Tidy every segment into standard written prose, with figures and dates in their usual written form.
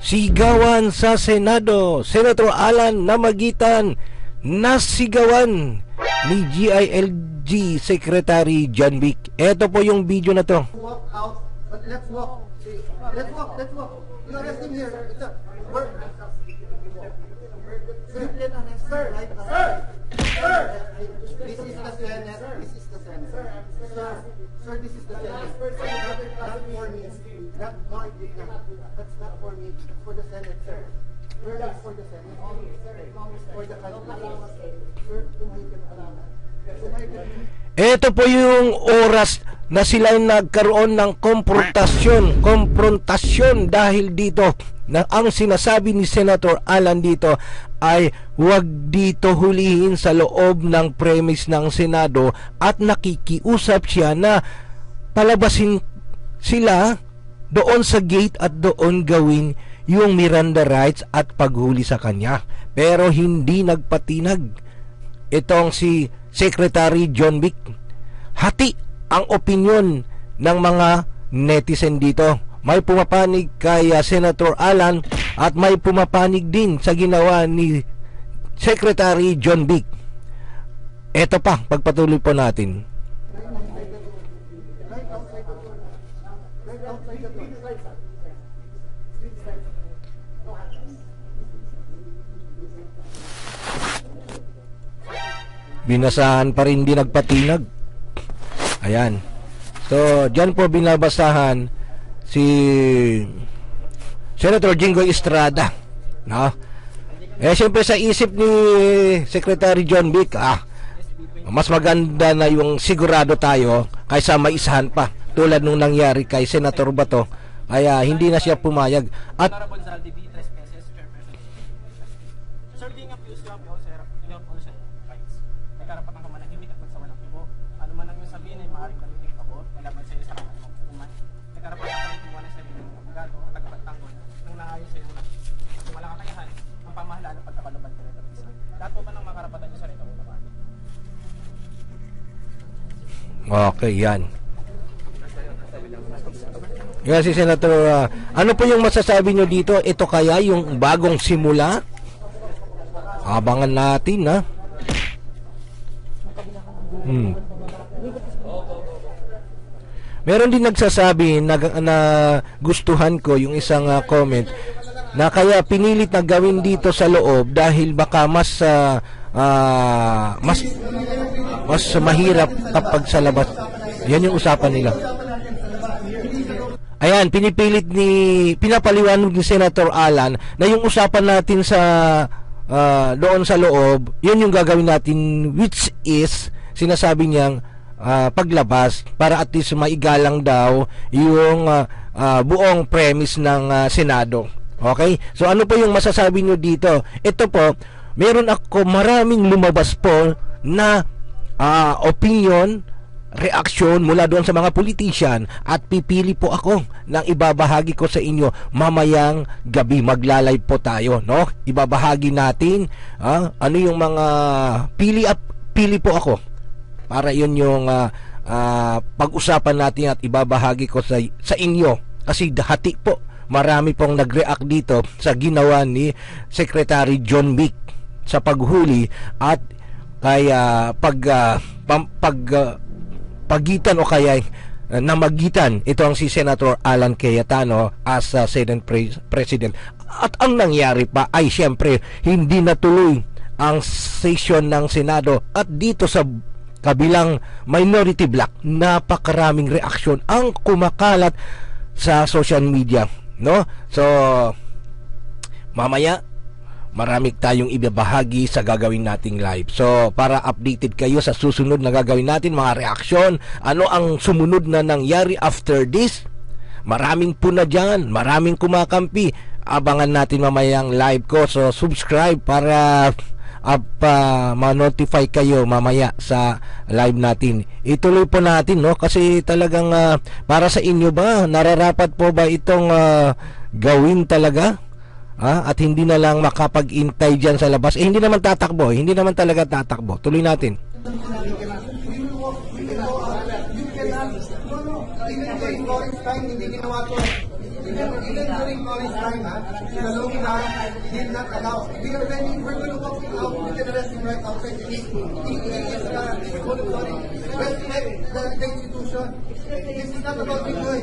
Sigawan sa Senado. Senator Alan Namagitan nasigawan ni GILG Secretary John Vic. Ito po yung video na to. Walk out, but let's walk. Let's walk. You arrest him here. It's a work. Sir, right? Sir! This is the Senate. Sir, this is the Senate. Not for me. That's not for me. That's for the Senate, sir. We're not for the Senate. For the country. Sir, ito po yung oras na sila nagkaroon ng konfrontasyon dahil dito na ang sinasabi ni Senator Alan dito ay huwag dito hulihin sa loob ng premise ng Senado at nakikiusap siya na palabasin sila doon sa gate at doon gawin yung Miranda rights at paghuli sa kanya. Pero hindi nagpatinag itong si Secretary John Vic. Hati ang opinyon ng mga netizen dito. May pumapanig kay Senator Alan at may pumapanig din sa ginawa ni Secretary John Vic. Ito pa, pagpatuloy po natin. Binasahan pa rin, di nagpatinag. Ayan. So, dyan po binabasahan si Senator Jinggoy Estrada, no? Siyempre sa isip ni Secretary John Vic, mas maganda na yung sigurado tayo kaysa maisahan pa tulad nung nangyari kay Senator Bato. Kaya hindi na siya pumayag. At okay, yan. Yan si Senator. Ano po yung masasabi nyo dito? Ito kaya yung bagong simula? Abangan natin, ha? Meron din nagsasabi na gustuhan ko yung isang comment na kaya pinilit na gawin dito sa loob dahil baka mas mahirap kapag sa labas. Yan yung usapan nila. Ayan, pinapaliwanag ni Senator Alan na yung usapan natin sa doon sa loob, yun yung gagawin natin, which is sinasabi niyang paglabas para at least maigalang daw yung buong premise ng Senado. Okay? So ano po yung masasabi nyo dito? Ito po, meron ako maraming lumabas po na opinion, reaksyon mula doon sa mga politician at pipili po ako ng ibabahagi ko sa inyo mamayang gabi. Maglalay po tayo, no? Ibabahagi natin ano yung mga pili po ako para yun yung pag-usapan natin at ibabahagi ko sa inyo kasi hati po. Marami pong nag-react dito sa ginawa ni Secretary John Vic sa paghuli at kaya pagitan o kaya namagitan ito ang si Senator Alan Cayetano as Senate President. At ang nangyari pa ay siyempre hindi natuloy ang session ng Senado at dito sa kabilang minority bloc napakaraming reaksyon ang kumakalat sa social media, no? So mamaya marami tayong ibabahagi sa gagawin nating live. So, para updated kayo sa susunod na gagawin natin, mga reaksyon, ano ang sumunod na nangyari after this, maraming puna dyan, maraming kumakampi. Abangan natin mamayang live ko. So, subscribe para ma-notify kayo mamaya sa live natin. Ituloy po natin, no? Kasi talagang para sa inyo ba, nararapat po ba itong gawin talaga? At hindi na lang makapag-intay dyan sa labas. Hindi naman tatakbo. Hindi naman talaga tatakbo. Tuloy natin. Hindi during Cory's time, the Longga did not allow. Because when we're going to walk him out, we can arrest him right outside. He is respect the institution. This is not about Big Boy.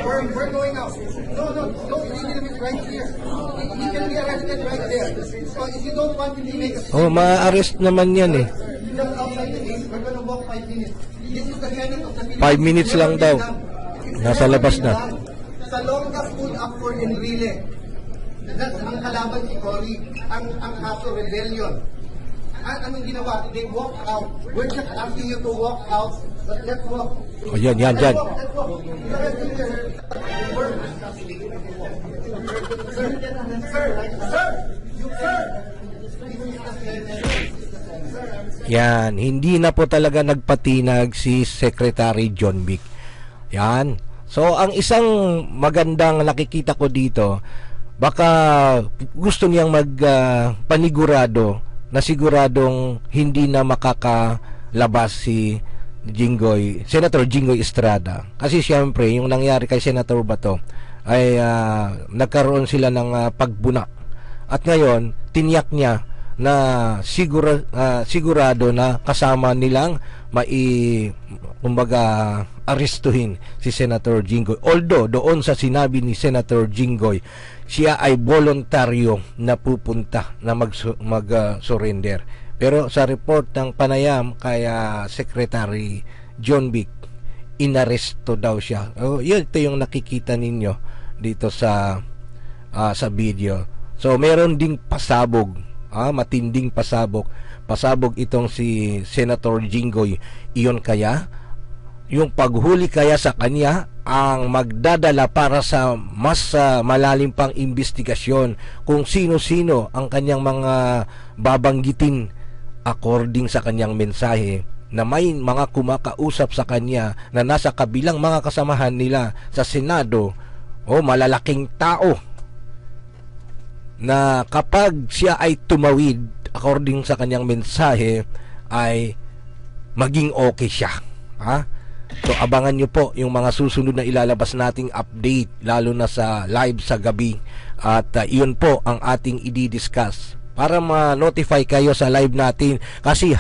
We're going out. No freedom is right here. He can be arrested right there. So if you don't want him to make a Oh, ma-arrest naman yan eh. just outside the gate, we're gonna walk 5 minutes. This is the Senate of the Philippines. 5 minutes lang daw. Nasa labas na. Sa Longga stood up for Enrile. That's ang kalaban si Cory. Ang kaso rebellion. Anong ginawa? They walk out. We're just asking you to walk out. But let's walk. Oh, yan. Let's walk. Yan, hindi na po talaga nagpatinag si Secretary John Vic. Yan. So, ang isang magandang nakikita ko dito, baka gusto niyang panigurado na siguradong hindi na makakalabas si Senator Jinggoy Estrada. Kasi siyempre, yung nangyari kay Senator Bato ay nagkaroon sila ng pagbuna. At ngayon, tiniyak niya na sigurado na kasama nilang arestuhin si Senator Jinggoy. Although doon sa sinabi ni Senator Jinggoy, siya ay voluntaryo na pupunta na mag-surrender. Pero sa report ng panayam kay Secretary John Vic, inaresto daw siya. Ito yung nakikita ninyo dito sa video. So meron ding pasabog, matinding pasabog itong si Senator Jinggoy. Iyon kaya yung paghuli kaya sa kanya ang magdadala para sa mas malalim pang investigasyon kung sino-sino ang kanyang mga babanggitin according sa kanyang mensahe na may mga kumakausap sa kanya na nasa kabilang mga kasamahan nila sa Senado o malalaking tao na kapag siya ay tumawid according sa kanyang mensahe ay maging okay siya. So abangan nyo po yung mga susunod na ilalabas nating update, lalo na sa live sa gabi. At iyon po ang ating i-discuss para ma-notify kayo sa live natin. Kasi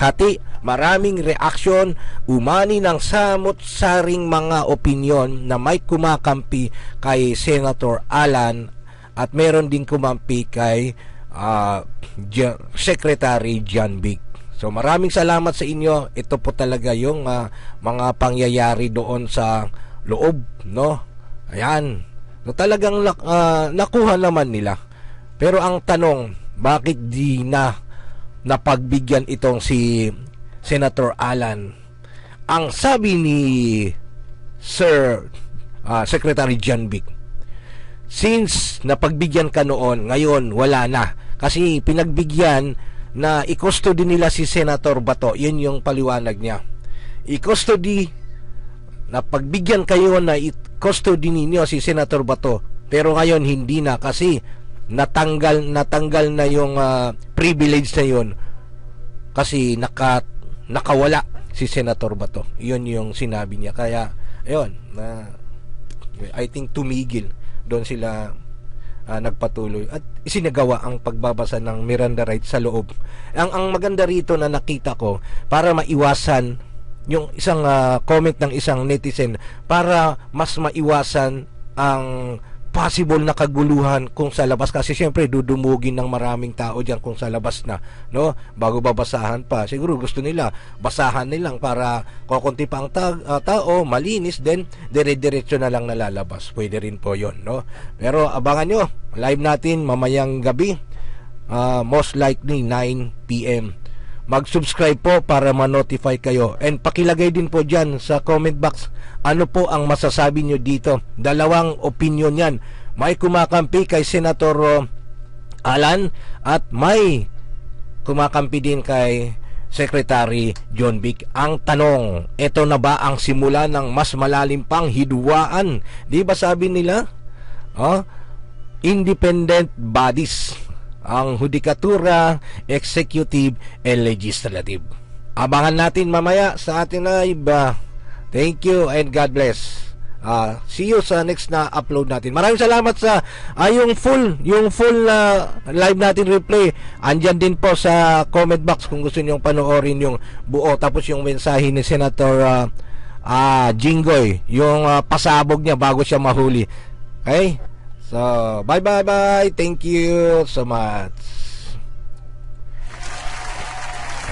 maraming reaction, umani ng samot-saring mga opinyon na may kumakampi kay Senator Alan at meron din kumampi kay Secretary John Vic. So maraming salamat sa inyo. Ito po talaga yung mga pangyayari doon sa loob, no? Ayan. So talagang nakuha naman nila. Pero ang tanong, bakit di na napagbigyan itong si Senator Alan? Ang sabi ni Secretary John Vic, since napagbigyan ka noon, ngayon wala na. Kasi pinagbigyan na i-custody nila si Senator Bato. Yun yung paliwanag niya. I-custody, na pagbigyan kayo na i-custody ninyo si Senator Bato. Pero ngayon hindi na kasi natanggal na yung privilege na yun kasi nakawala si Senator Bato. Yun yung sinabi niya. Kaya, ayun, I think tumigil. Doon sila nagpatuloy at isinagawa ang pagbabasa ng Miranda rights sa loob. Ang maganda rito na nakita ko, para maiwasan yung isang comment ng isang netizen, para mas maiwasan ang possible na kaguluhan kung sa labas, kasi syempre dudumugin ng maraming tao diyan kung sa labas na, no, bago babasahan pa. Siguro gusto nila basahan nilang para kukunti pa ang tao, malinis, then dire-diretso na lang nalalabas. Pwede rin po 'yon, no. Pero abangan nyo live natin mamayang gabi, most likely 9 PM. Mag-subscribe po para ma-notify kayo. And pakilagay din po dyan sa comment box, ano po ang masasabi nyo dito. Dalawang opinion yan. May kumakampi kay Senator Alan at may kumakampi din kay Secretary John Vic. Ang tanong, ito na ba ang simula ng mas malalim pang hidwaan? Di ba sabi nila? Independent bodies, ang Hudikatura, Executive, and Legislative. Abangan natin mamaya sa ating live. Thank you and God bless. See you sa next na upload natin. Maraming salamat sa yung full live natin replay. Andyan din po sa comment box kung gusto niyo panoorin yung buo, tapos yung mensahe ni Senator Jinggoy, yung pasabog niya bago siya mahuli. Okay? So, bye. Thank you so much.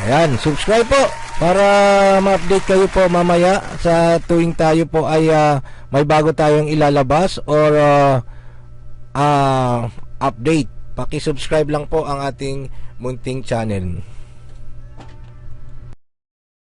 Ayan, subscribe po para ma-update kayo po mamaya sa tuwing tayo po ay may bago tayong ilalabas or update. Paki-subscribe lang po ang ating munting channel.